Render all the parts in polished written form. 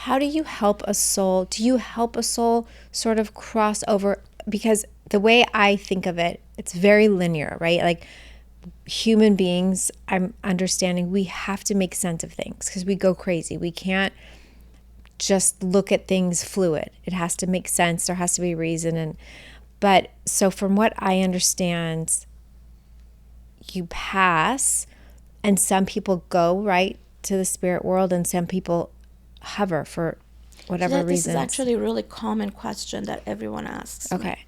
how do you help a soul? Do you help a soul sort of cross over? Because the way I think of it, it's very linear, right? Like human beings, I'm understanding we have to make sense of things because we go crazy. We can't just look at things fluid. It has to make sense. There has to be reason. But so from what I understand, you pass and some people go right to the spirit world and some people hover for whatever This reasons. is actually a really common question that everyone asks me. Okay.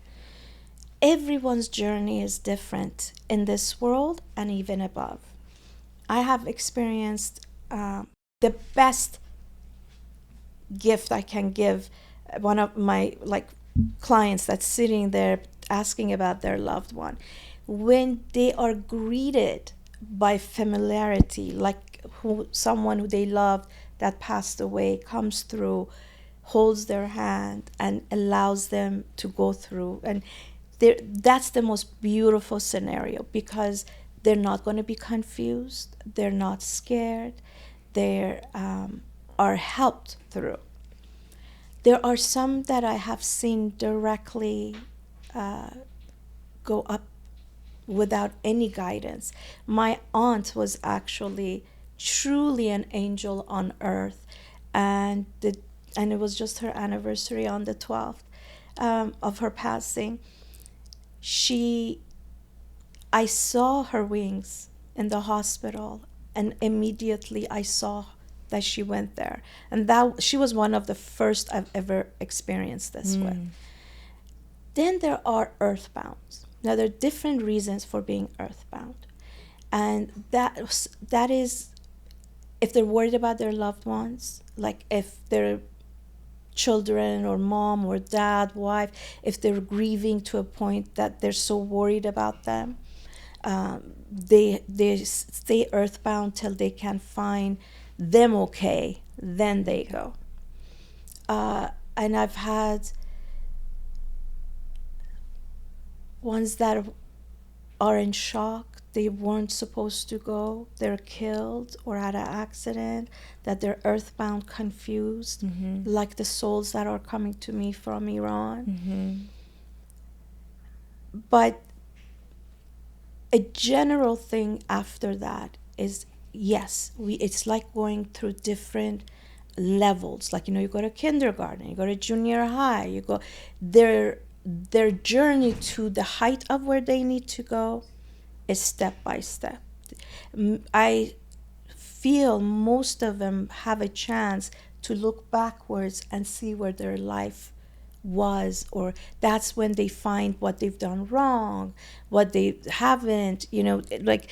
Everyone's journey is different in this world and even above. I have experienced the best gift I can give one of my clients that's sitting there asking about their loved one. When they are greeted by familiarity, like someone who they loved that passed away comes through, holds their hand and allows them to go through, and that's the most beautiful scenario because they're not going to be confused, they're not scared, they are helped through. There are some that I have seen directly go up without any guidance. My aunt was actually truly an angel on earth, and it was just her anniversary on the 12th of her passing. I saw her wings in the hospital, and immediately I saw that she went there, and that she was one of the first I've ever experienced this with. Then there are earthbound. Now there are different reasons for being earthbound, and that is if they're worried about their loved ones, like if their children or mom or dad, wife, if they're grieving to a point that they're so worried about them, they stay earthbound till they can find them okay, then they go. And I've had ones that are in shock. They weren't supposed to go. They're killed or had an accident, that they're earthbound confused, like the souls that are coming to me from Iran. But a general thing after that is, yes, it's like going through different levels. Like, you go to kindergarten, you go to junior high, you go, their journey to the height of where they need to go is step by step. I feel most of them have a chance to look backwards and see where their life was, or that's when they find what they've done wrong, what they haven't. Like,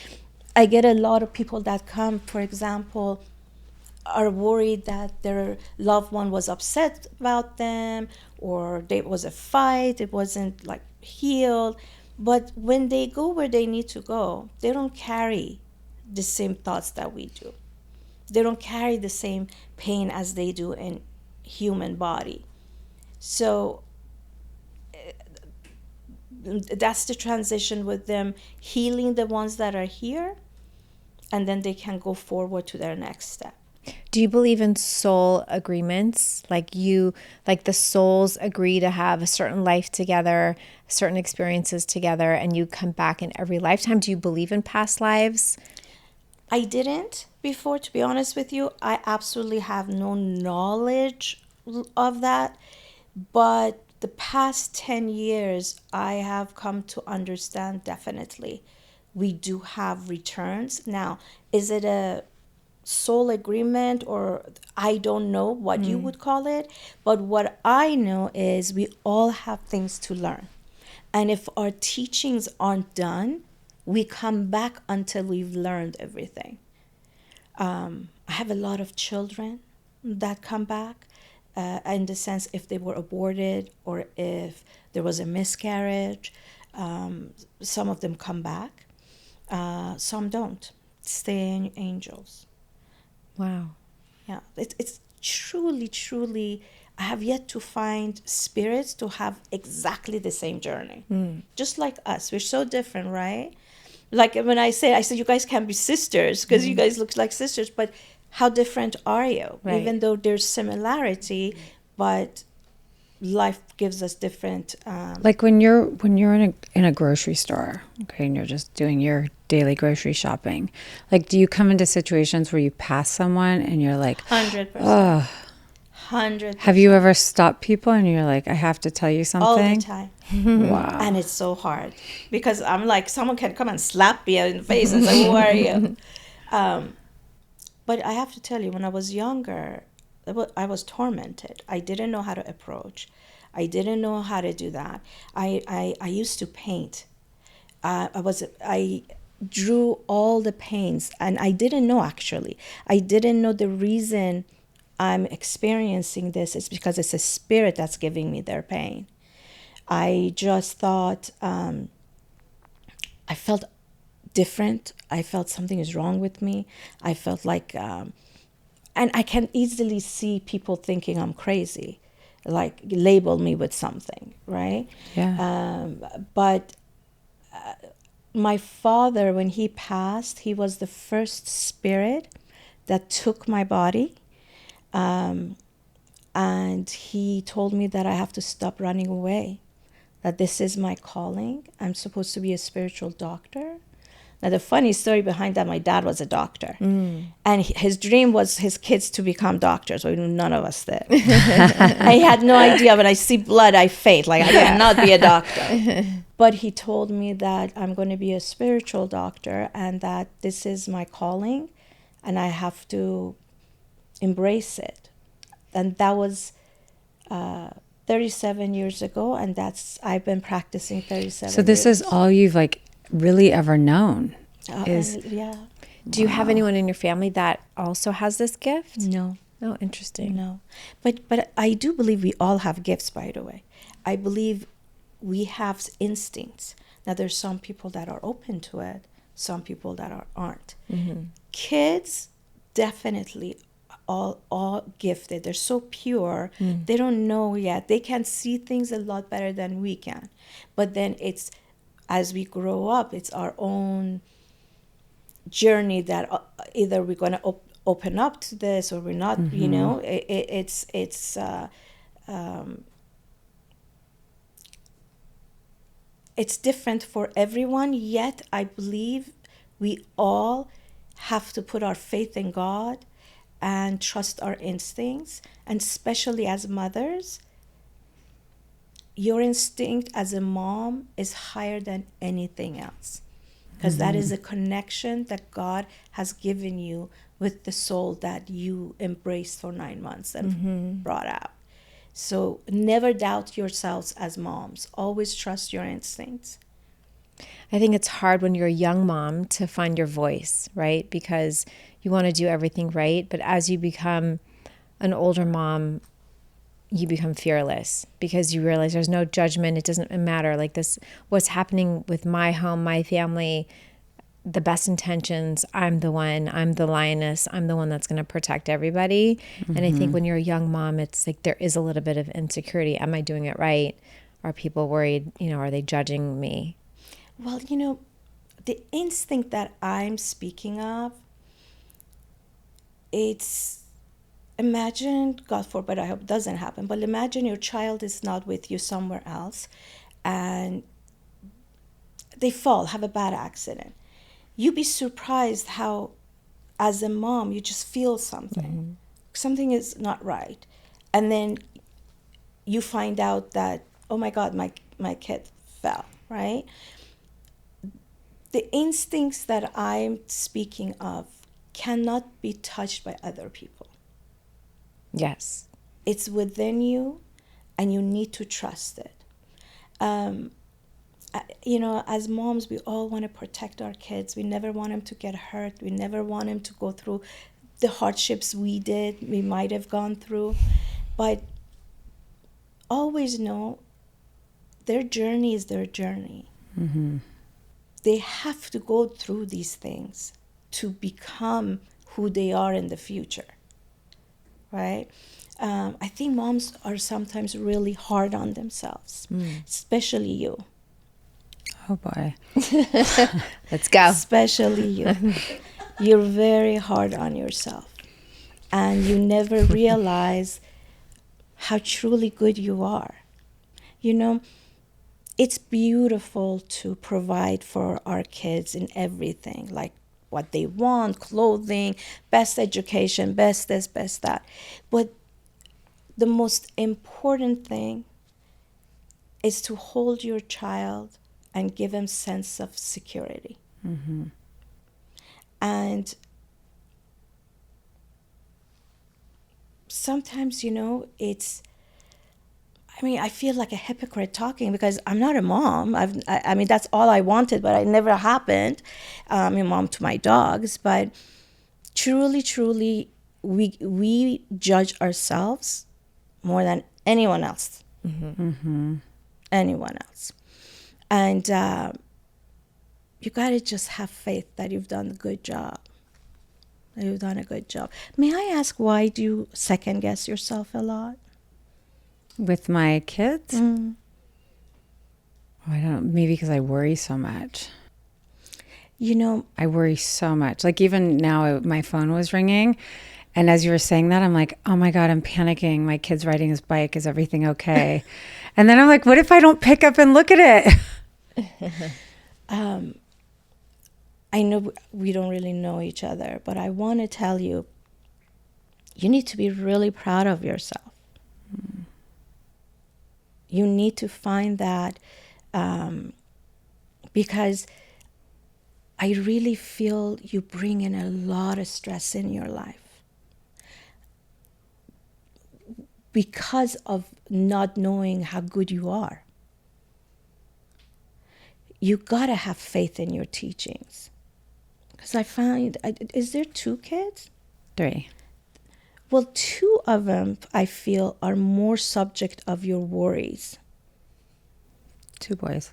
I get a lot of people that come, for example, are worried that their loved one was upset about them, or there was a fight, it wasn't like healed. But when they go where they need to go, they don't carry the same thoughts that we do. They don't carry the same pain as they do in human body. So that's the transition with them, healing the ones that are here, and then they can go forward to their next step. Do you believe in soul agreements? Like the souls agree to have a certain life together, certain experiences together, and you come back in every lifetime? Do you believe in past lives? I didn't before, to be honest with you. I absolutely have no knowledge of that. But the past 10 years, I have come to understand definitely we do have returns. Now, is it a soul agreement, or I don't know what you would call it, but what I know is we all have things to learn, and if our teachings aren't done, we come back until we've learned everything. I have a lot of children that come back, in the sense if they were aborted or if there was a miscarriage. Some of them come back, some don't, stay angels. Wow. Yeah, it's truly, I have yet to find spirits to have exactly the same journey. Just like us, we're so different, right? Like when I said you guys can be sisters because you guys look like sisters, but how different are you? Right. Even though there's similarity, but life gives us different. Like when you're in a grocery store, okay, and you're just doing your daily grocery shopping. Like, do you come into situations where you pass someone and you're like, 100%. oh, 100%. have you ever stopped people and you're like, I have to tell you something? All the time. Wow. And it's so hard because I'm like, someone can come and slap me in the face and say, who are you? But I have to tell you, when I was younger, I was tormented. I didn't know how to approach. I didn't know how to do that. I used to paint. I drew all the paints, and I didn't know, actually. I didn't know the reason I'm experiencing this is because it's a spirit that's giving me their pain. I just thought, I felt different. I felt something is wrong with me. I felt like, and I can easily see people thinking I'm crazy, like label me with something, right? Yeah. But my father, when he passed, he was the first spirit that took my body. And he told me that I have to stop running away, that this is my calling. I'm supposed to be a spiritual doctor. Now, the funny story behind that, my dad was a doctor. And his dream was his kids to become doctors. Well, none of us did. I had no idea. When I see blood, I faint. Like, I cannot be a doctor. But he told me that I'm going to be a spiritual doctor and that this is my calling and I have to embrace it. And that was 37 years ago. And I've been practicing 37 years. So this is all you've like really ever known is yeah. Do you have anyone in your family that also has this gift? No. Oh, interesting. No. But I do believe we all have gifts, by the way. I believe we have instincts. Now, there's some people that are open to it, some people that aren't. Kids, definitely all gifted. They're so pure. They don't know yet. They can see things a lot better than we can. But then it's, as we grow up, it's our own journey that either we're going to open up to this or we're not. You know, it's different for everyone. Yet I believe we all have to put our faith in God and trust our instincts, and especially as mothers, your instinct as a mom is higher than anything else, because that is a connection that God has given you with the soul that you embraced for 9 months and brought out. So never doubt yourselves as moms. Always trust your instincts. I think it's hard when you're a young mom to find your voice, right? Because you want to do everything right. But as you become an older mom, you become fearless because you realize there's no judgment. It doesn't matter. Like this, what's happening with my home, my family, the best intentions. I'm the lioness. I'm the one that's going to protect everybody. And I think when you're a young mom, it's like there is a little bit of insecurity. Am I doing it right? Are people worried? You know, are they judging me? Well, you know, the instinct that I'm speaking of, it's, imagine, God forbid, I hope it doesn't happen, but imagine your child is not with you somewhere else and they fall, have a bad accident. You'd be surprised how, as a mom, you just feel something. Something is not right. And then you find out that, oh my God, my kid fell, right? The instincts that I'm speaking of cannot be touched by other people. Yes. It's within you, and you need to trust it. You know, as moms, we all want to protect our kids. We never want them to get hurt. We never want them to go through the hardships we might have gone through. But always know their journey is their journey. They have to go through these things to become who they are in the future, right? I think moms are sometimes really hard on themselves, especially you. oh boy. Let's go. Especially you. You're very hard on yourself. and you never realize how truly good you are. You know, it's beautiful to provide for our kids in everything, like what they want, clothing, best education, best this, best that. But the most important thing is to hold your child and give him sense of security. Mm-hmm. And sometimes, I feel like a hypocrite talking because I'm not a mom. I mean, that's all I wanted, but it never happened. I'm a mom to my dogs. But truly, truly, we judge ourselves more than anyone else. Mm-hmm. Anyone else. And you got to just have faith that you've done a good job. You've done a good job. May I ask, why do you second guess yourself a lot? With my kids? Mm. I don't know. Maybe because I worry so much. I worry so much. Like even now, my phone was ringing. And as you were saying that, I'm like, oh my God, I'm panicking. My kid's riding his bike. Is everything okay? And then I'm like, what if I don't pick up and look at it? I know we don't really know each other, but I want to tell you, you need to be really proud of yourself. Mm. You need to find that because I really feel you bring in a lot of stress in your life because of not knowing how good you are. You gotta have faith in your teachings. Because I find, is there 2 kids? 3. Well, 2 of them, I feel, are more subject of your worries. 2 boys.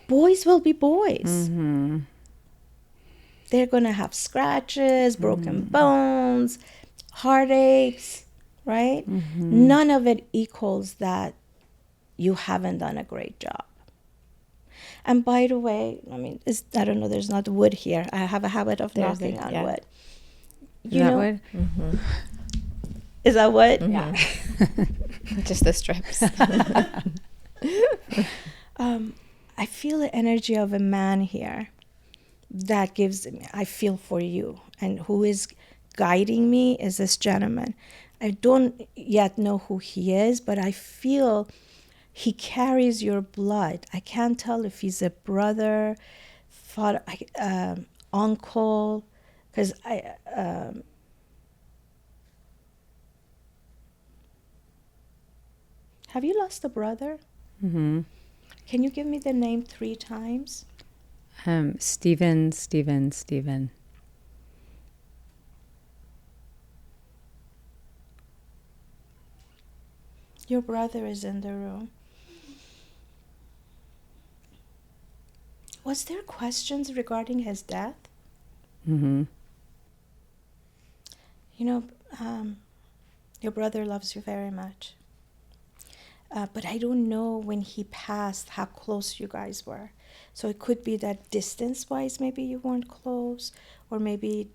Boys will be boys. Mm-hmm. They're going to have scratches, broken bones, heartaches, right? Mm-hmm. None of it equals that you haven't done a great job. And by the way, I don't know, there's not wood here. I have a habit of knocking on wood. Is that wood? Mm-hmm. Is that wood? Mm-hmm. Yeah. Just the strips. I feel the energy of a man here that gives me, I feel for you. And who is guiding me is this gentleman. I don't yet know who he is, but I feel he carries your blood. I can't tell if he's a brother, father, uncle, because have you lost a brother? Mm-hmm. Can you give me the name 3 times? Steven. Your brother is in the room. Was there questions regarding his death? Mm-hmm. Your brother loves you very much. But I don't know when he passed how close you guys were. So it could be that distance-wise maybe you weren't close, or maybe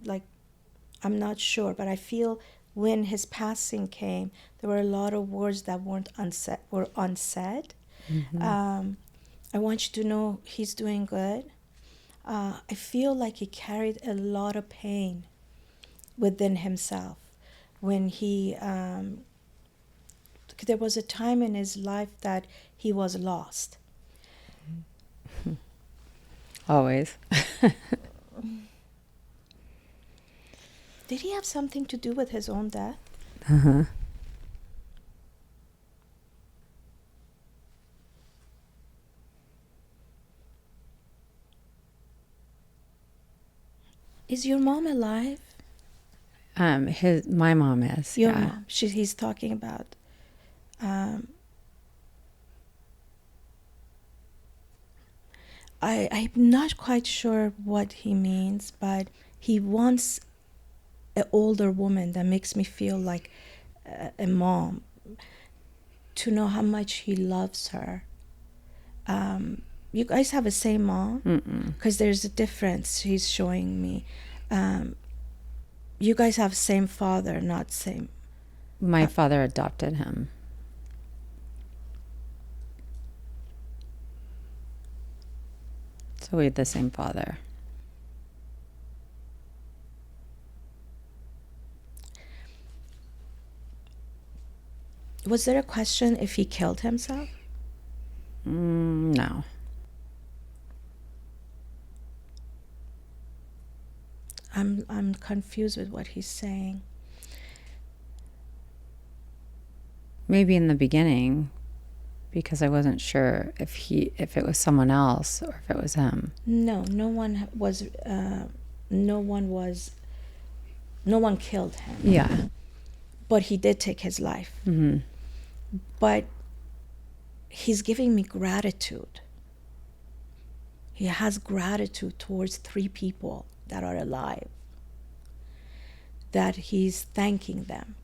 I'm not sure. But I feel when his passing came, there were a lot of words that were unsaid. Mm-hmm. I want you to know he's doing good. I feel like he carried a lot of pain within himself when he... there was a time in his life that he was lost. Always. Did he have something to do with his own death? Uh-huh. Is your mom alive? My mom is. Your yeah. mom. He's talking about. I'm not quite sure what he means, but he wants an older woman that makes me feel like a mom, to know how much he loves her. You guys have the same mom? Mm-mm. Because there's a difference he's showing me. You guys have same father, not same. My father adopted him. So we had the same father. Was there a question if he killed himself? No. I'm confused with what he's saying. Maybe in the beginning, because I wasn't sure if it was someone else or if it was him. No one killed him. Yeah. But he did take his life. Mm-hmm. But he's giving me gratitude. He has gratitude towards 3 people that are alive, that he's thanking them.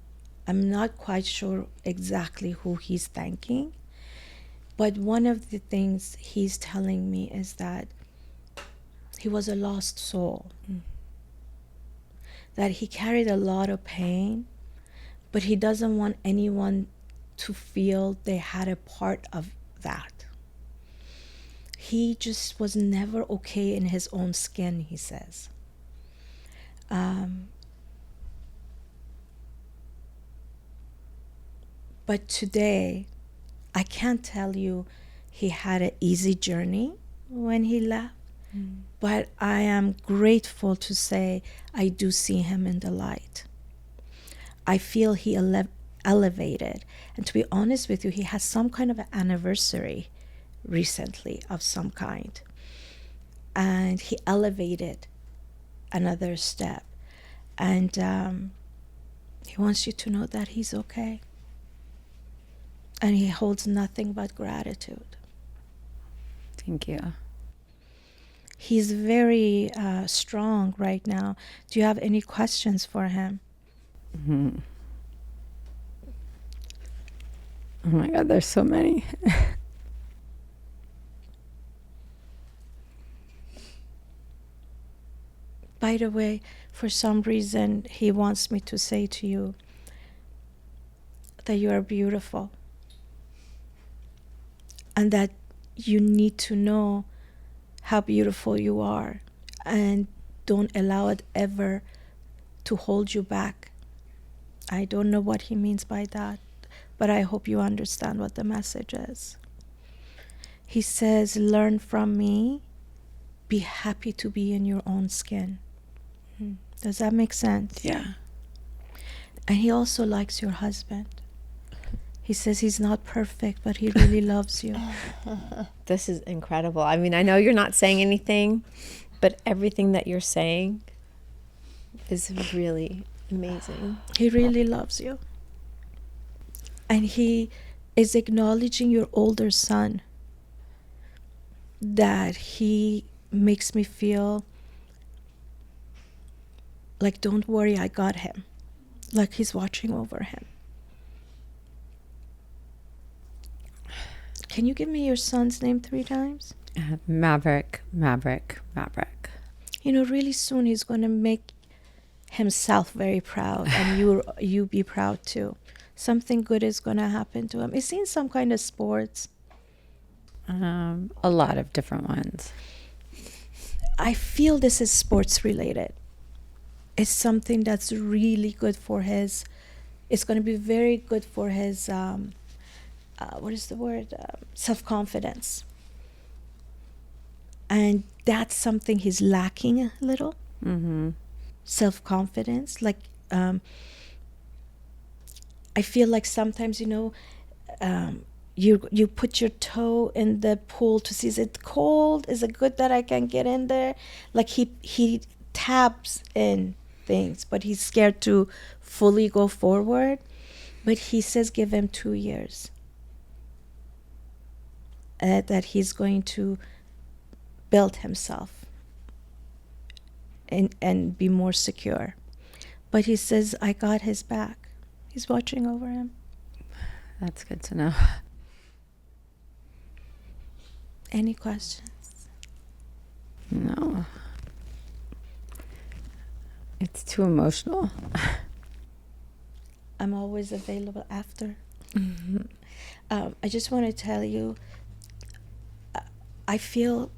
I'm not quite sure exactly who he's thanking, but one of the things he's telling me is that he was a lost soul, that he carried a lot of pain, but he doesn't want anyone to feel they had a part of that. He just was never okay in his own skin, he says. But today, I can't tell you he had an easy journey when he left, but I am grateful to say I do see him in the light. I feel he elevated. And to be honest with you, he has some kind of an anniversary recently of some kind. And he elevated another step. And he wants you to know that he's okay. And he holds nothing but gratitude. Thank you. He's very strong right now. Do you have any questions for him? Mm-hmm. Oh my God, there's so many. By the way, for some reason, he wants me to say to you that you are beautiful and that you need to know how beautiful you are and don't allow it ever to hold you back. I don't know what he means by that, but I hope you understand what the message is. He says, learn from me, be happy to be in your own skin. Does that make sense? Yeah. And he also likes your husband. He says he's not perfect, but he really loves you. This is incredible. I mean, I know you're not saying anything, but everything that you're saying is really amazing. He really loves you. And he is acknowledging your older son, that he makes me feel like, don't worry, I got him. Like he's watching over him. Can you give me your son's name 3 times? Maverick, Maverick, Maverick. You know, really soon he's going to make himself very proud, and you be proud too. Something good is going to happen to him. Is he in some kind of sports? A lot of different ones. I feel this is sports related. It's something that's really good for his, it's going to be very good for his, what is the word? Self-confidence. And that's something he's lacking a little. Mm-hmm. Self-confidence. Like, I feel like sometimes, you know, you put your toe in the pool to see, is it cold? Is it good that I can get in there? Like he taps in things, but he's scared to fully go forward. But he says give him 2 years. That he's going to build himself and be more secure. But he says, I got his back. He's watching over him. That's good to know. Any questions? No. It's too emotional. I'm always available after. I just want to tell you, I feel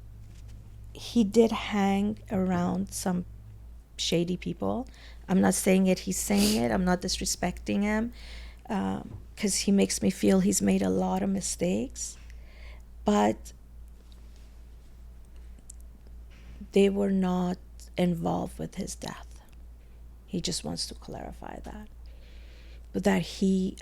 he did hang around some shady people. I'm not saying it, he's saying it. I'm not disrespecting him, because he makes me feel he's made a lot of mistakes. But they were not involved with his death. He just wants to clarify that. But that he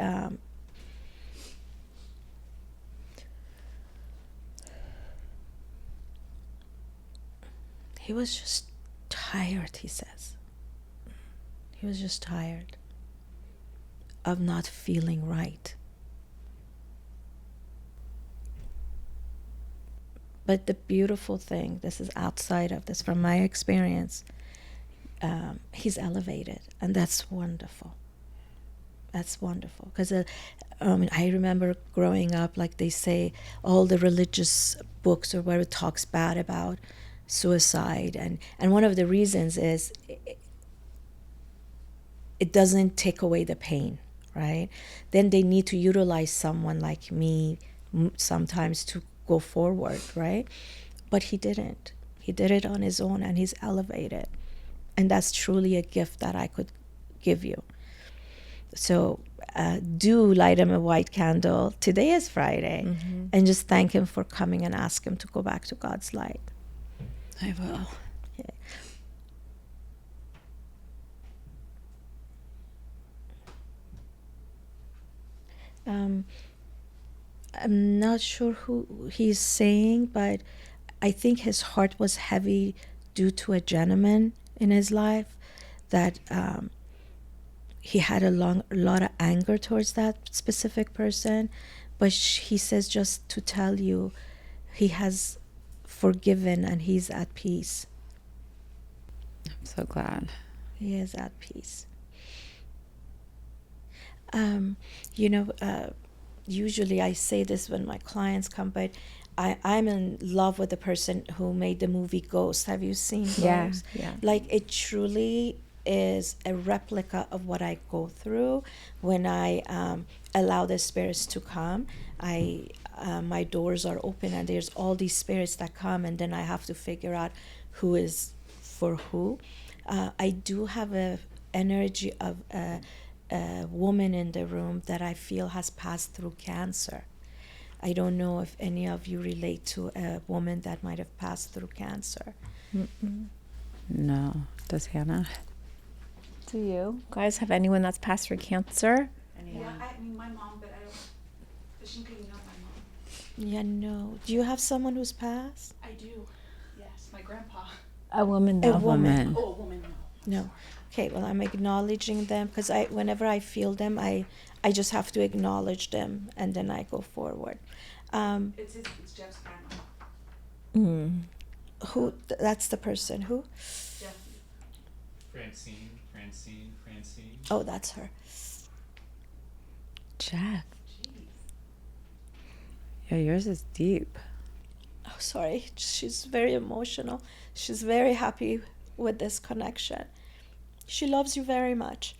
was just tired, he says. He was just tired of not feeling right. But the beautiful thing, this is outside of this, from my experience, he's elevated, and that's wonderful. That's wonderful, because I remember growing up, like they say, all the religious books or where it talks bad about suicide, and one of the reasons is it doesn't take away the pain, right? Then they need to utilize someone like me sometimes to go forward, right? But he didn't. He did it on his own, and he's elevated. And that's truly a gift that I could give you. So do light him a white candle. Today is Friday. And just thank him for coming and ask him to go back to God's light. I will. Okay. I'm not sure who he's saying, but I think his heart was heavy due to a gentleman in his life that he had a lot of anger towards that specific person. But he says just to tell you he has forgiven and he's at peace. I'm so glad. He is at peace. Usually I say this when my clients come, but I'm in love with the person who made the movie Ghost. Have you seen Ghost? Yeah. Like, it truly is a replica of what I go through when I allow the spirits to come. My doors are open and there's all these spirits that come, and then I have to figure out who is for who. I do have a energy of a woman in the room that I feel has passed through cancer. I don't know if any of you relate to a woman that might have passed through cancer. No. Does Hannah? Do you guys have anyone that's passed through cancer? Yeah, I mean my mom, but I don't. But Shinka, you know my mom. Yeah, no. Do you have someone who's passed? I do. Yes, my grandpa. A woman, A though. woman. Oh, a woman, no. No. Okay, well, I'm acknowledging them because whenever I feel them, I just have to acknowledge them, and then I go forward. It's Jeff's grandma. Who? That's the person. Who? Jeff. Francine. Oh, that's her. Jeff. Jeez. Yeah, yours is deep. Oh, sorry. She's very emotional. She's very happy with this connection. She loves you very much.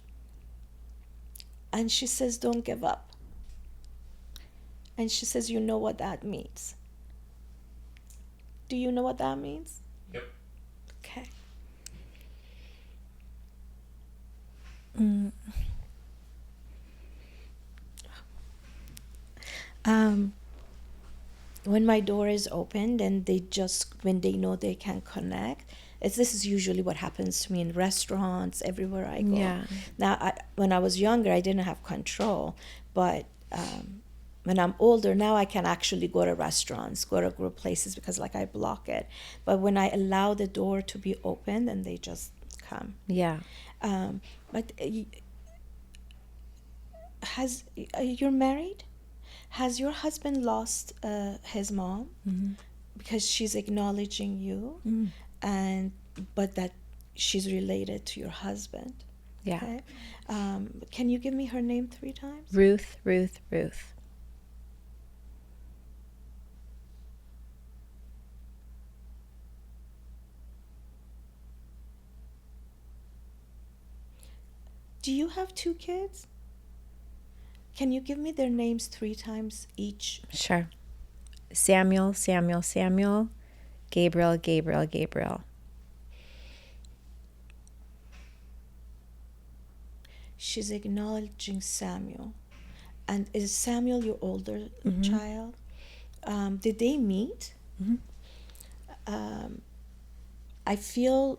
And she says, don't give up. And she says, you know what that means. Do you know what that means? Yep. Okay. When my door is opened and when they know they can connect, this is usually what happens to me in restaurants, everywhere I go. Yeah. Now, when I was younger, I didn't have control, but when I'm older, now I can actually go to restaurants, go to group places because like I block it. But when I allow the door to be open, then they just come. Yeah. But you're married? Has your husband lost his mom? Because she's acknowledging you, but that she's related to your husband. Yeah. Okay. Can you give me her name 3 times? Ruth. Do you have 2 kids? Can you give me their names 3 times each? Sure. Samuel, Samuel, Samuel. Gabriel, Gabriel, Gabriel. She's acknowledging Samuel. And is Samuel your older child? Did they meet? I feel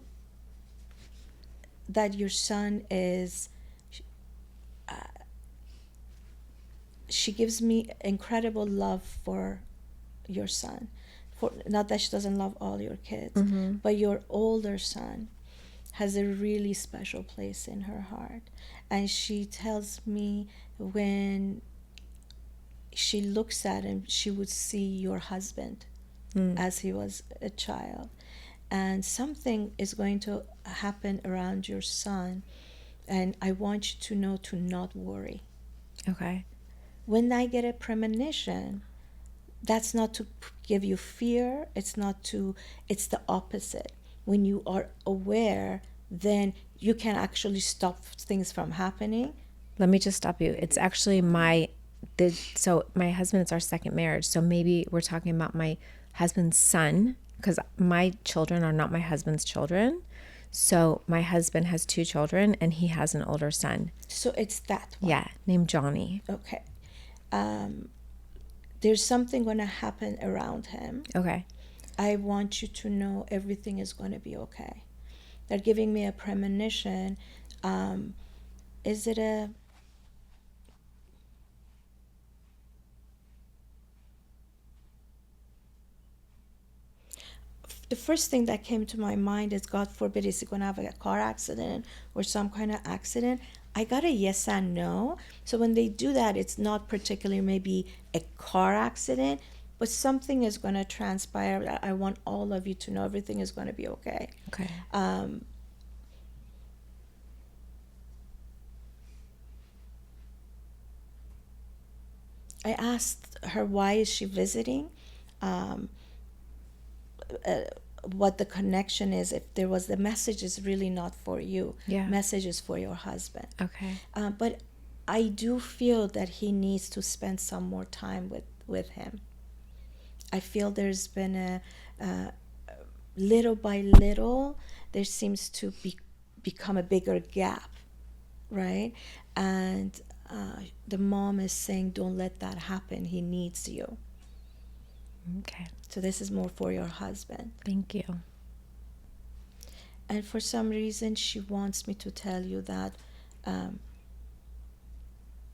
that your son is, she gives me incredible love for your son. For not that she doesn't love all your kids, but your older son has a really special place in her heart. And she tells me when she looks at him, she would see your husband as he was a child. And something is going to happen around your son. And I want you to know to not worry. Okay. When I get a premonition, that's not to give you fear. It's the opposite. When you are aware, then you can actually stop things from happening. Let me just stop you. It's actually so my husband, it's our second marriage. So maybe we're talking about my husband's son, because my children are not my husband's children. So my husband has 2 children and he has an older son. So it's that one. Yeah, named Johnny. Okay. There's something going to happen around him. Okay. I want you to know everything is going to be okay. They're giving me a premonition. Is it a... The first thing that came to my mind is, God forbid, is he going to have a car accident or some kind of accident? I got a yes and no. So when they do that, it's not particularly maybe a car accident, but something is going to transpire. I want all of you to know everything is going to be okay. Okay. I asked her, why is she visiting? What the connection is. If there was, the message is really not for you. Yeah. Message is for your husband. Okay. But I do feel that he needs to spend some more time with him. I feel there's been a little by little, there seems to become a bigger gap, right? And the mom is saying, don't let that happen. He needs you. Okay. So this is more for your husband. Thank you. And for some reason, she wants me to tell you that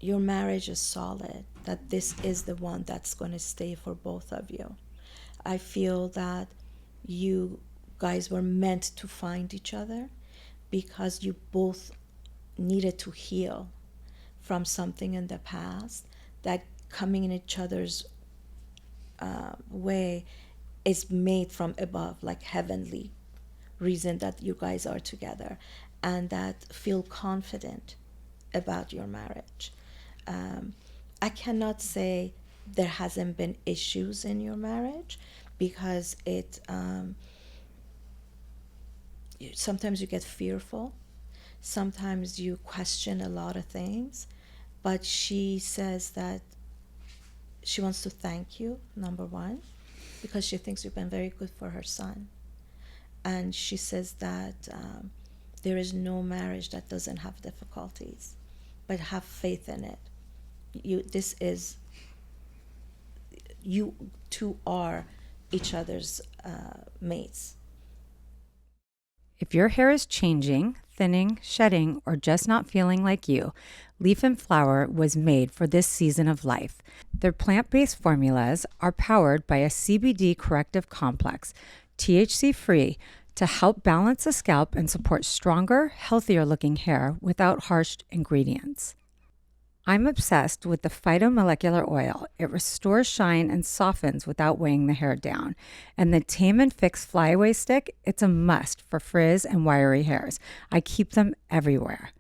your marriage is solid, that this is the one that's going to stay for both of you. I feel that you guys were meant to find each other because you both needed to heal from something in the past, that coming in each other's way is made from above, like heavenly reason that you guys are together, and that feel confident about your marriage. I cannot say there hasn't been issues in your marriage, because it sometimes you get fearful, sometimes you question a lot of things, but she says that she wants to thank you, number one, because she thinks you've been very good for her son. And she says that there is no marriage that doesn't have difficulties, but have faith in it. You two are each other's mates. If your hair is changing, thinning, shedding, or just not feeling like you, Leaf and Flower was made for this season of life. Their plant-based formulas are powered by a CBD corrective complex, THC-free, to help balance the scalp and support stronger, healthier-looking hair without harsh ingredients. I'm obsessed with the phytomolecular oil. It restores shine and softens without weighing the hair down. And the Tame and Fix Flyaway Stick, it's a must for frizz and wiry hairs. I keep them everywhere.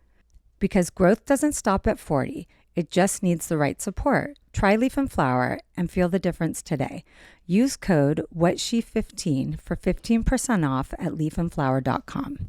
Because growth doesn't stop at 40. It just needs the right support. Try Leaf and Flower and feel the difference today. Use code WhatShe15 for 15% off at leafandflower.com.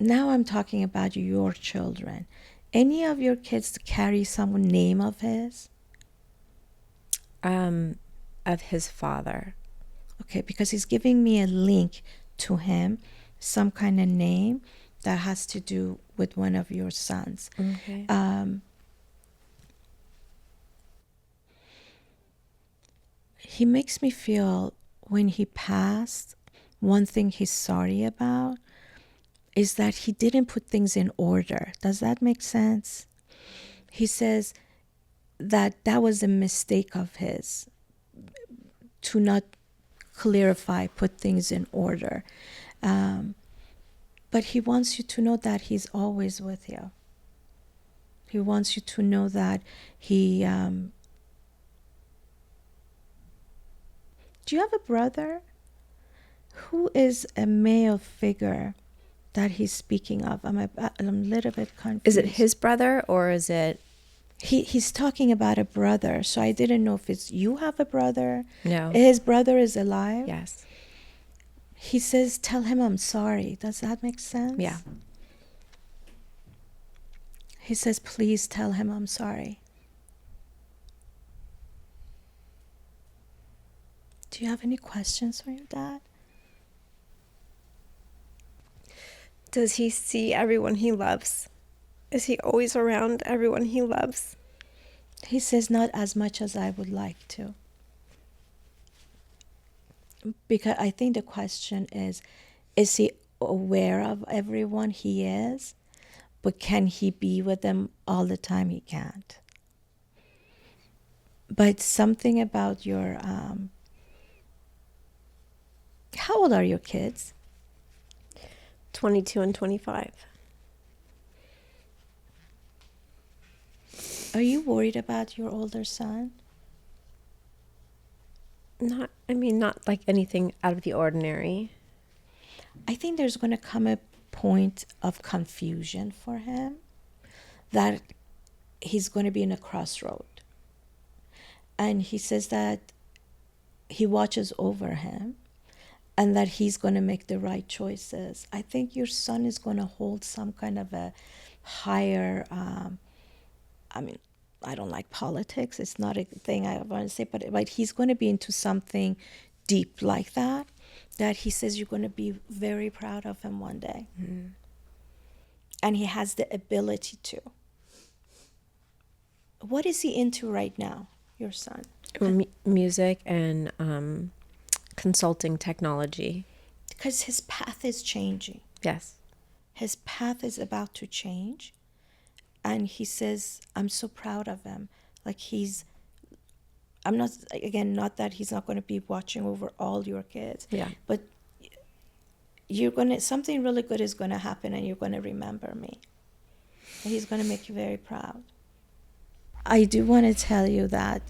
now I'm talking about your children. Any of your kids carry some name of his? Of his father. Okay, because he's giving me a link to him, some kind of name that has to do with one of your sons. Okay. He makes me feel when he passed, one thing he's sorry about is that he didn't put things in order. Does that make sense? He says that that was a mistake of his to not clarify, put things in order. But he wants you to know that he's always with you. He wants you to know that he... Do you have a brother? Who is a male figure that he's speaking of? I'm a little bit confused. Is it his brother or is it... He's talking about a brother, so I didn't know if it's you have a brother. No. His brother is alive? Yes. He says, tell him I'm sorry. Does that make sense? Yeah. He says, please tell him I'm sorry. Do you have any questions for your dad? Does he see everyone he loves? Is he always around everyone he loves? He says, not as much as I would like to. Because I think the question is he aware of everyone he is? But can he be with them all the time? He can't. But something about your... how old are your kids? 22 and 25. Are you worried about your older son? Not like anything out of the ordinary. I think there's going to come a point of confusion for him, that he's going to be in a crossroad. And he says that he watches over him and that he's going to make the right choices. I think your son is going to hold some kind of a higher... I don't like politics. It's not a thing I want to say, but he's going to be into something deep like that he says you're going to be very proud of him one day. Mm. And he has the ability to. What is he into right now, your son? Music and consulting technology. Because his path is changing. Yes. His path is about to change. And he says, I'm so proud of him. Like I'm not, again, not that he's not going to be watching over all your kids. Yeah. But something really good is going to happen and you're going to remember me. And he's going to make you very proud. I do want to tell you that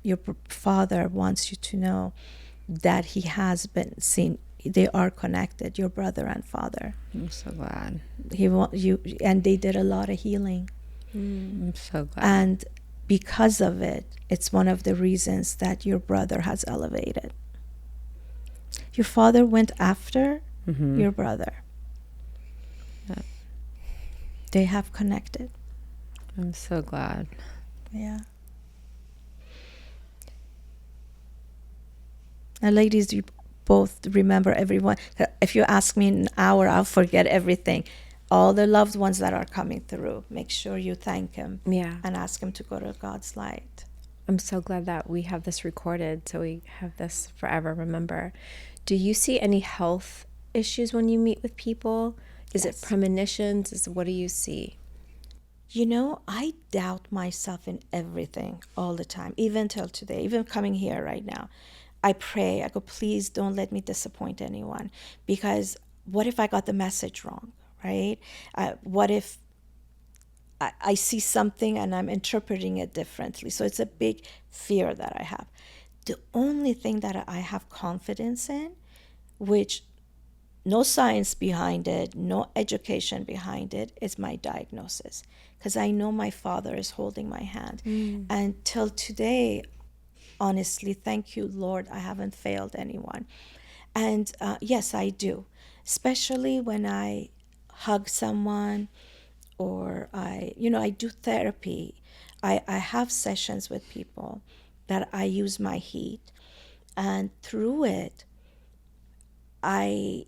your father wants you to know that he has been seen. They are connected, your brother and father. I'm so glad. And they did a lot of healing. I'm so glad. And because of it, it's one of the reasons that your brother has elevated. Your father went after your brother. Yep. They have connected. I'm so glad. Yeah. And ladies, you both remember everyone. If you ask me in an hour, I'll forget everything. All the loved ones that are coming through, make sure you thank him. Yeah. And ask him to go to God's light. I'm so glad that we have this recorded, so we have this forever. Remember, do you see any health issues when you meet with people? Is it premonitions? What do you see? I doubt myself in everything all the time, even till today, even coming here right now. I pray, I go, please don't let me disappoint anyone, because what if I got the message wrong, right? What if I see something and I'm interpreting it differently? So it's a big fear that I have. The only thing that I have confidence in, which no science behind it, no education behind it, is my diagnosis. Because I know my father is holding my hand. And till today, honestly, thank you, Lord, I haven't failed anyone. And yes, I do. Especially when I hug someone, or I do therapy. I have sessions with people that I use my heat, and through it, I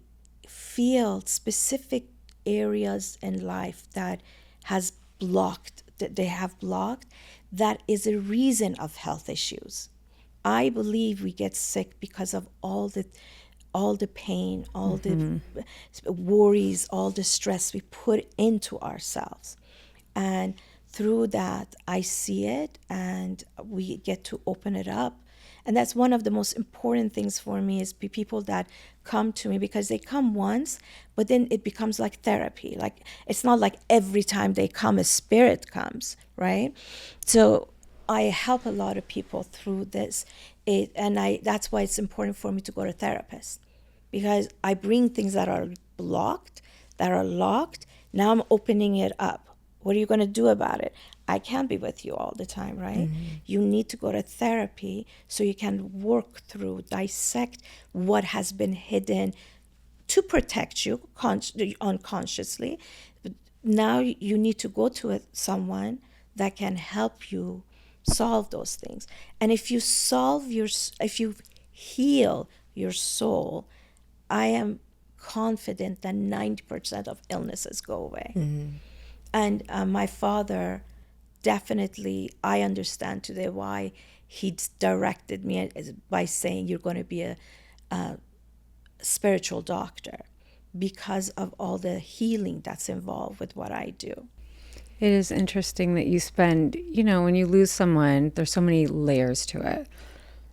feel specific areas in life that has blocked, that they have blocked, that is a reason of health issues. I believe we get sick because of all the pain, all the worries, all the stress we put into ourselves. And through that, I see it, and we get to open it up. And that's one of the most important things for me, is people that come to me, because they come once, but then it becomes like therapy. Like, it's not like every time they come a spirit comes, right? So I help a lot of people through this. That's why it's important for me to go to a therapist, because I bring things that are blocked, that are locked. Now I'm opening it up. What are you going to do about it? I can't be with you all the time, right? You need to go to therapy so you can work through, dissect what has been hidden to protect you unconsciously. But now you need to go to someone that can help you solve those things. And if you heal your soul, I am confident that 90% of illnesses go away. And my father, definitely, I understand today why he directed me by saying you're going to be a spiritual doctor, because of all the healing that's involved with what I do. It is interesting that you spend, when you lose someone, there's so many layers to it.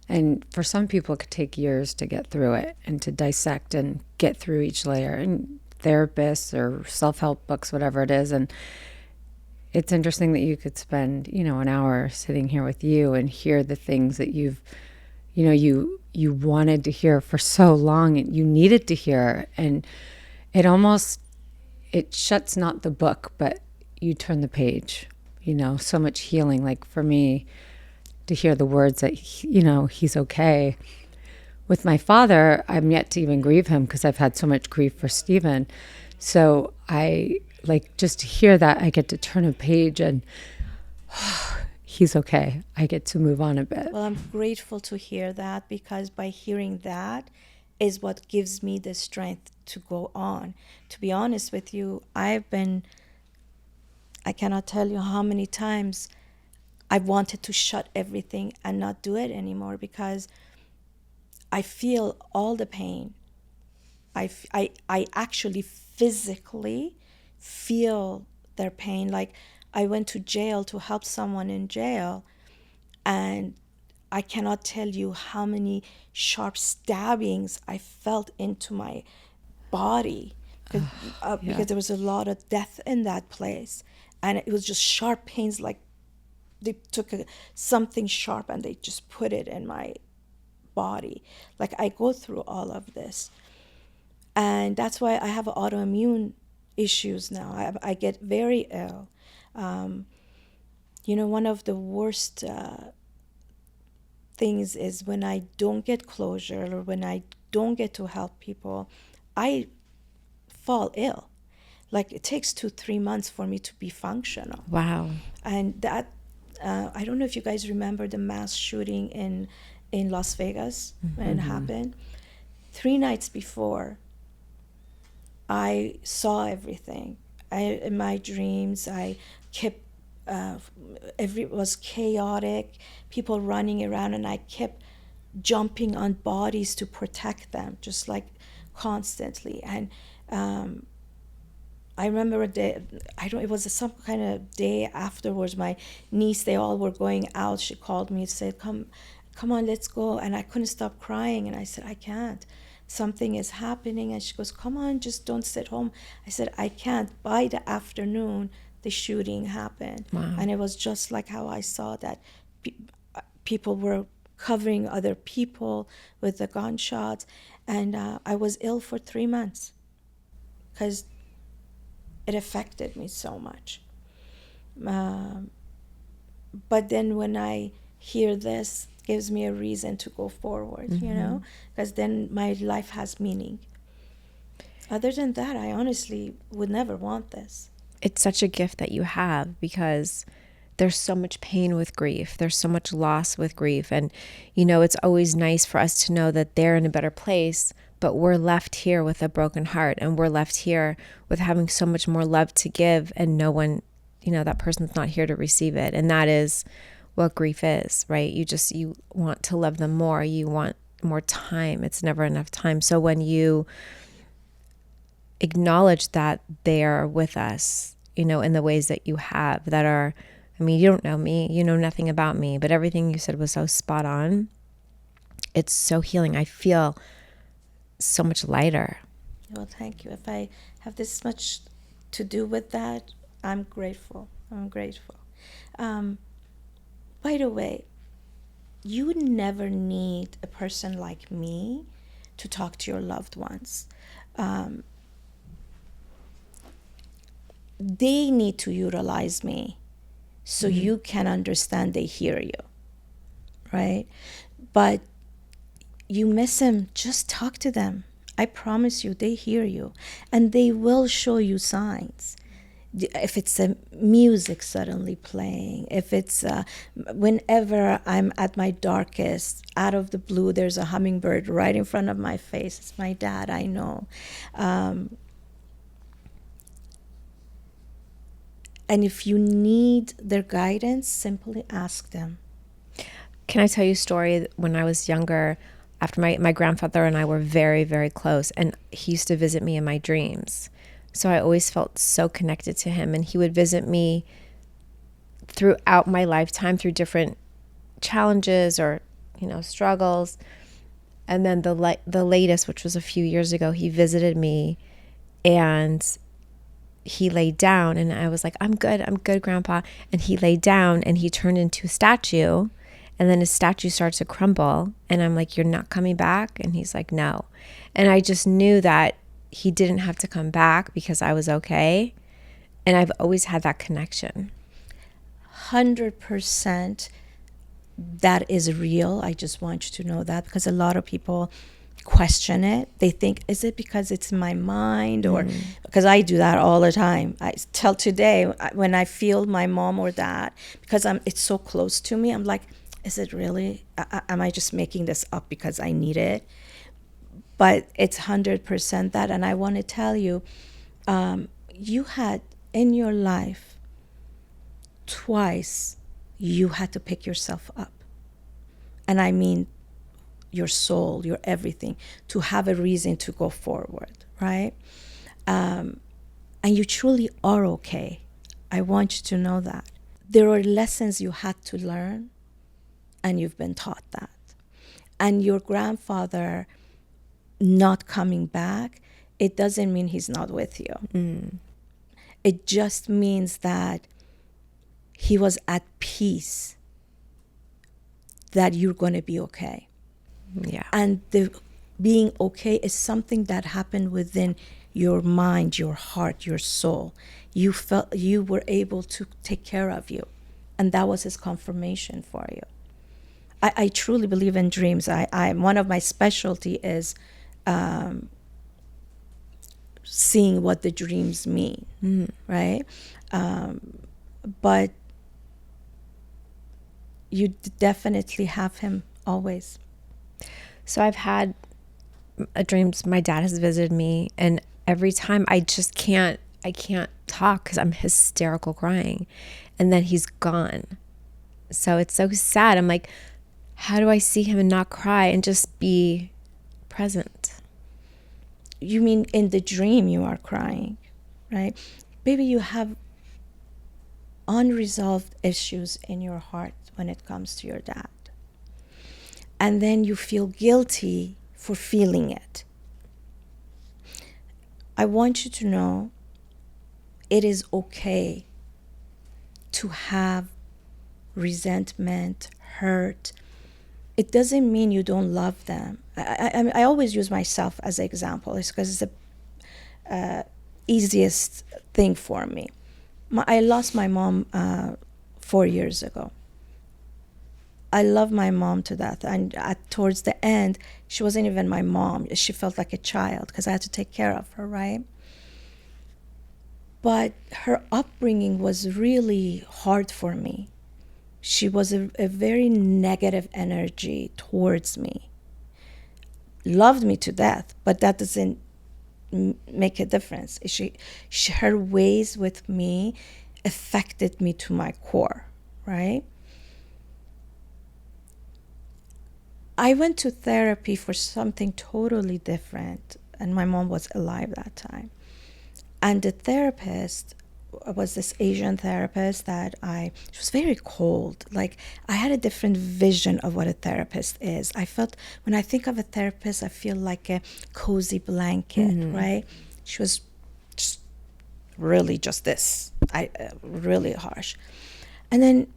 And for some people, it could take years to get through it and to dissect and get through each layer. And therapists or self-help books, whatever it is. And it's interesting that you could spend, an hour sitting here with you and hear the things that you wanted to hear for so long and you needed to hear. And it shuts not the book, but you turn the page, so much healing. Like for me, to hear the words that, he's okay. With my father, I'm yet to even grieve him because I've had so much grief for Stephen. So I just to hear that, I get to turn a page and he's okay. I get to move on a bit. Well, I'm grateful to hear that, because by hearing that is what gives me the strength to go on. To be honest with you, I cannot tell you how many times I wanted to shut everything and not do it anymore, because I feel all the pain. I actually physically feel their pain. Like, I went to jail to help someone in jail, and I cannot tell you how many sharp stabbings I felt into my body, because there was a lot of death in that place. And it was just sharp pains, like they took something sharp and they just put it in my body. Like, I go through all of this. And that's why I have autoimmune issues now. I get very ill. One of the worst things is when I don't get closure, or when I don't get to help people, I fall ill. Like, it takes 2-3 months for me to be functional. Wow. And that, I don't know if you guys remember the mass shooting in Las Vegas when it happened. 3 nights before, I saw everything. In my dreams, I kept, it was chaotic, people running around, and I kept jumping on bodies to protect them, just like constantly. And I remember a day, it was some kind of day afterwards, my niece, they all were going out. She called me and said, come on, let's go. And I couldn't stop crying. And I said, I can't. Something is happening. And she goes, come on, just don't sit home. I said, I can't. By the afternoon, the shooting happened. Wow. And it was just like how I saw that people were covering other people with the gunshots. And I was ill for 3 months because it affected me so much. But then when I hear this, it gives me a reason to go forward, because then my life has meaning. Other than that, I honestly would never want this. It's such a gift that you have, because there's so much pain with grief. There's so much loss with grief. And, it's always nice for us to know that they're in a better place, but we're left here with a broken heart, and we're left here with having so much more love to give, and no one, that person's not here to receive it. And that is what grief is, right? You want to love them more. You want more time. It's never enough time. So when you acknowledge that they're with us, in the ways that you have that are, you don't know me, you know nothing about me, but everything you said was so spot on. It's so healing. I feel so much lighter. Well, thank you. If I have this much to do with that, I'm grateful. By the way, you never need a person like me to talk to your loved ones. They need to utilize me so you can understand they hear you, right? But you miss them, just talk to them. I promise you, they hear you, and they will show you signs. If it's a music suddenly playing, if it's whenever I'm at my darkest, out of the blue, there's a hummingbird right in front of my face. It's my dad, I know. And if you need their guidance, simply ask them. Can I tell you a story? When I was younger, after my grandfather and I were very, very close, and he used to visit me in my dreams. So I always felt so connected to him, and he would visit me throughout my lifetime through different challenges or, struggles. And then the latest, which was a few years ago, he visited me, and he laid down, and I was like, I'm good, Grandpa. And he laid down, and he turned into a statue, and then his statue starts to crumble. And I'm like, you're not coming back? And he's like, no. And I just knew that he didn't have to come back because I was okay. And I've always had that connection. 100% that is real. I just want you to know that, because a lot of people question it. They think, is it because it's in my mind, or because I do that all the time. Till today, when I feel my mom or dad, because it's so close to me, I'm like, is it really? Am I just making this up because I need it? But it's 100% that. And I want to tell you, you had in your life twice, you had to pick yourself up. And I mean your soul, your everything, to have a reason to go forward, right? And you truly are okay. I want you to know that. There are lessons you had to learn, and you've been taught that. And your grandfather not coming back, it doesn't mean he's not with you. It just means that he was at peace, that you're going to be okay. Yeah. And the being okay is something that happened within your mind, your heart, your soul. You felt you were able to take care of you. And that was his confirmation for you. I truly believe in dreams. I one of my specialty is seeing what the dreams mean, right? But you definitely have him always. So I've had dreams. My dad has visited me, and every time I can't talk because I'm hysterical crying, and then he's gone. So it's so sad. I'm like, how do I see him and not cry and just be present? You mean in the dream you are crying, right? Baby, you have unresolved issues in your heart when it comes to your dad. And then you feel guilty for feeling it. I want you to know it is okay to have resentment, hurt. It doesn't mean you don't love them. I always use myself as an example. It's because it's the easiest thing for me. I lost my mom 4 years ago. I love my mom to death. And towards the end, she wasn't even my mom. She felt like a child because I had to take care of her, right? But her upbringing was really hard for me. She was a very negative energy towards me. Loved me to death, but that doesn't make a difference. Her ways with me affected me to my core, right? I went to therapy for something totally different, and my mom was alive that time. And the therapist was this Asian therapist she was very cold. Like, I had a different vision of what a therapist is. I felt, when I think of a therapist, I feel like a cozy blanket, right? She was just really just this, really harsh. And then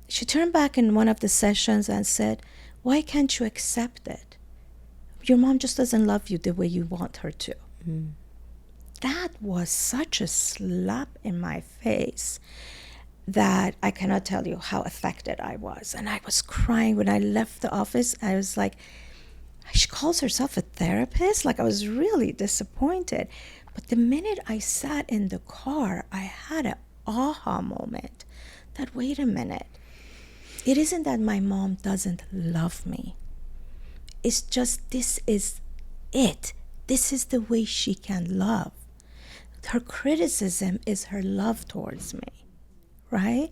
she turned back in one of the sessions and said, why can't you accept it? Your mom just doesn't love you the way you want her to. That was such a slap in my face that I cannot tell you how affected I was. And I was crying when I left the office. I was like, she calls herself a therapist? Like, I was really disappointed. But the minute I sat in the car, I had an aha moment that, wait a minute, it isn't that my mom doesn't love me. It's just, this is it. This is the way she can love. Her criticism is her love towards me, right?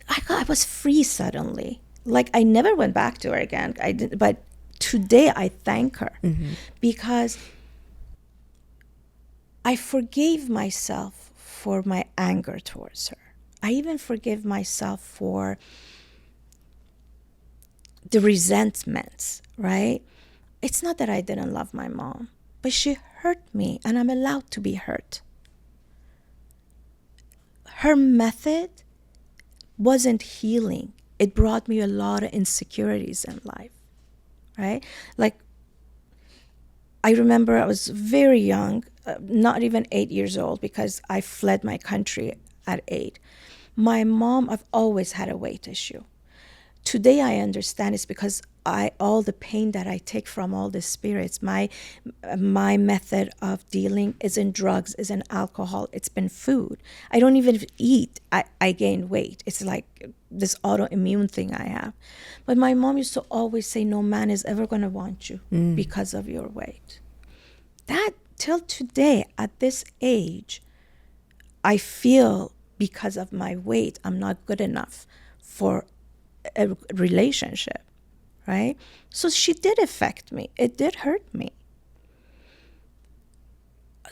I was free suddenly. Like, I never went back to her again. I didn't, but today I thank her because I forgave myself for my anger towards her. I even forgive myself for the resentments, right? It's not that I didn't love my mom, but she hurt me, and I'm allowed to be hurt. Her method wasn't healing. It brought me a lot of insecurities in life, right? Like, I remember I was very young, not even 8 years old, because I fled my country at 8. My mom, I've always had a weight issue. Today I understand it's because all the pain that I take from all the spirits, my method of dealing isn't drugs, isn't alcohol, it's been food. I don't even eat, I gain weight. It's like this autoimmune thing I have. But my mom used to always say, no man is ever going to want you because of your weight. That, till today, at this age, I feel because of my weight, I'm not good enough for a relationship, right? So she did affect me. It did hurt me.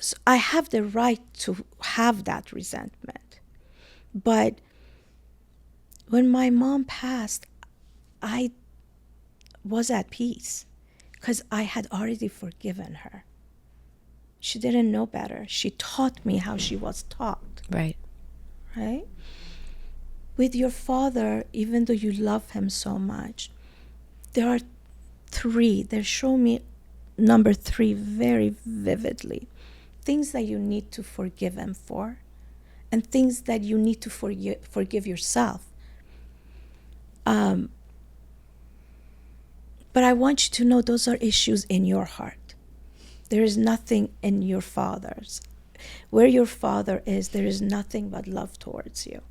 So I have the right to have that resentment. But when my mom passed, I was at peace because I had already forgiven her. She didn't know better. She taught me how she was taught. Right. Right? With your father, even though you love him so much, there are 3. They show me number 3 very vividly. Things that you need to forgive him for, and things that you need to forgive yourself. But I want you to know those are issues in your heart. There is nothing in your father's. Where your father is, there is nothing but love towards you.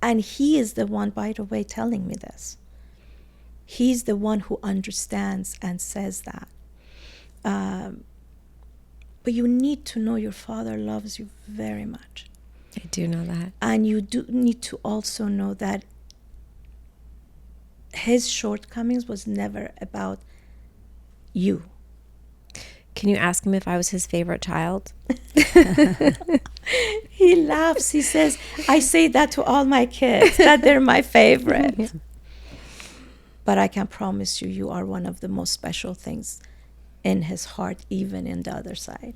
And he is the one, by the way, telling me this. He's the one who understands and says that. But you need to know your father loves you very much. I do know that. And you do need to also know that his shortcomings was never about you. Can you ask him if I was his favorite child? He laughs. He says, I say that to all my kids, that they're my favorite. Yeah. But I can promise you, you are one of the most special things in his heart, even in the other side.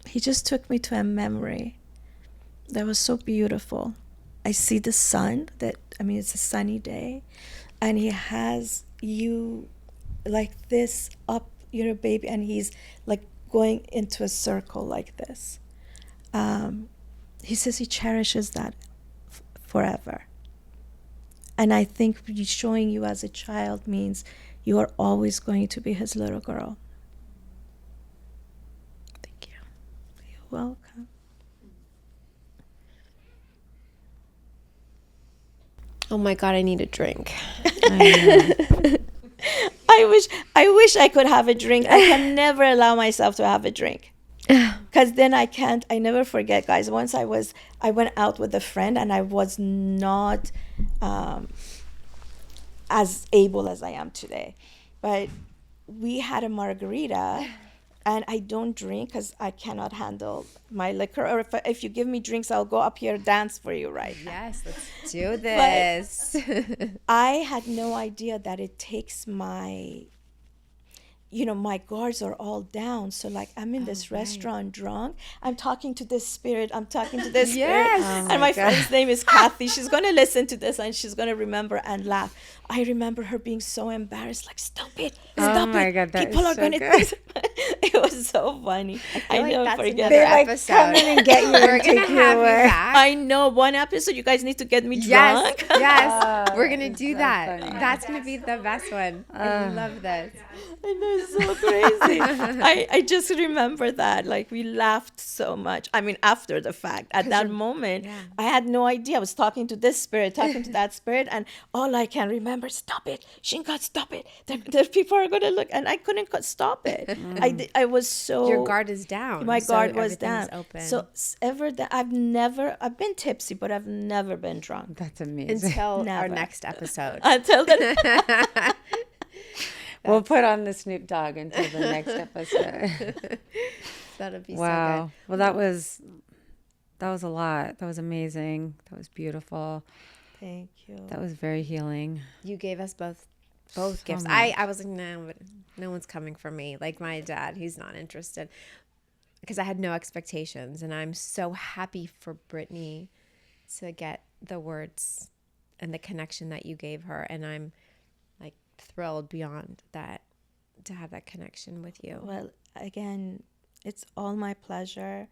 He just took me to a memory that was so beautiful. I see the sun, it's a sunny day, and he has you like this up you're a baby, and he's like going into a circle like this. He says he cherishes that forever. And I think showing you as a child means you are always going to be his little girl. Thank you. You're welcome. Oh my God, I need a drink. I wish I could have a drink. I can never allow myself to have a drink. Because then I never forget, guys. Once I went out with a friend, and I was not as able as I am today. But we had a margarita, and I don't drink because I cannot handle my liquor. Or if you give me drinks, I'll go up here dance for you right now. Yes, let's do this. I had no idea that it takes my guards are all down. So like I'm in this restaurant drunk. I'm talking to this spirit. I'm talking to this spirit. And my friend's name is Kathy. She's going to listen to this and she's going to remember and laugh. I remember her being so embarrassed, like, stop it. Oh my God, that People is are so going to good. It was so funny. I like never that's forget another that. episode. Come in and get you We're and gonna take you have you away. back. I know, one episode you guys need to get me Yes, drunk. yes. We're gonna do so that. funny. That's gonna be the best one. I love this. I know, it's so crazy. I just remember that. Like, we laughed so much. I mean, after the fact. At that moment, I had no idea. I was talking to this spirit, talking to that spirit, and all I can remember, stop it. Shinka, stop it. The people are going to look. And I couldn't stop it. I was so... Your guard is down. My so guard was everything down. is open. So I've been tipsy, but I've never been drunk. That's amazing. until our Never. next episode. Until then. We'll put on the Snoop Dogg until the next episode. That'll be Wow. so Well, that was a lot. That was amazing. That was beautiful. Thank you. That was very healing. good. You gave us both gifts. much. I was like, no one's coming for me. Like my dad, he's not interested. Because I had no expectations. And I'm so happy for Brittany to get the words and the connection that you gave her. And I'm like thrilled beyond that to have that connection with you. Well, again, it's all my pleasure.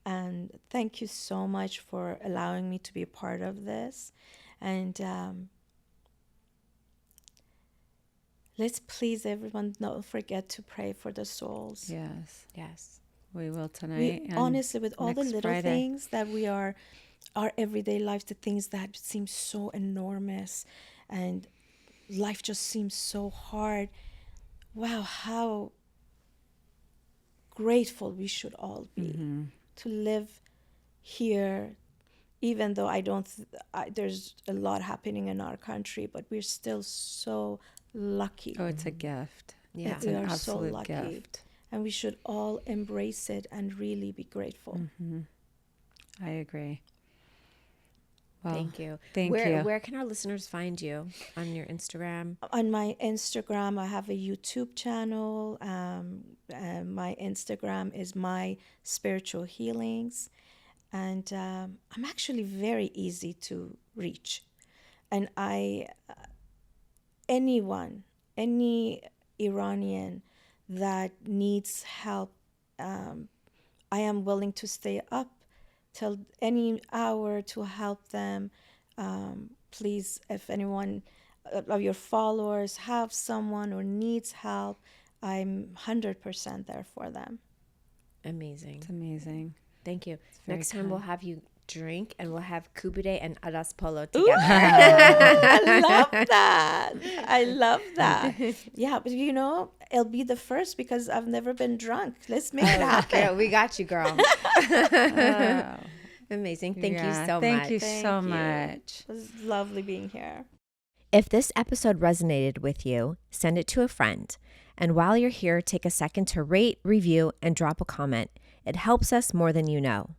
And thank you so much for allowing me to be a part of this. And let's please everyone, don't forget to pray for the souls. Yes. Yes. We will tonight. and Honestly, with all the next little Friday. things that we are, our everyday life, the things that seem so enormous and life just seems so hard. Wow, how grateful we should all be to live here, even though there's a lot happening in our country, but we're still so lucky. Oh, it's a gift. Yeah. It's We an are so absolute lucky. gift. And we should all embrace it and really be grateful. I agree. Well, Thank you. Thank where, you. Where can our listeners find you? On your Instagram? On my Instagram, I have a YouTube channel. My Instagram is My Spiritual Healings. And I'm actually very easy to reach. And any Iranian that needs help, I am willing to stay up till any hour to help them. Please, if anyone of your followers have someone or needs help, I'm 100% there for them. Amazing. It's amazing. Thank you. very Next time kind. we'll have you drink and we'll have Kubide and Aras Polo Ooh, together. I love that. I love that. Yeah, but it'll be the first because I've never been drunk. Let's make it happen. Girl, we got you, girl. Wow. Amazing. Thank you so Thank much. you Thank so you. much. It was lovely being here. If this episode resonated with you, send it to a friend. And while you're here, take a second to rate, review, and drop a comment. It helps us more than you know.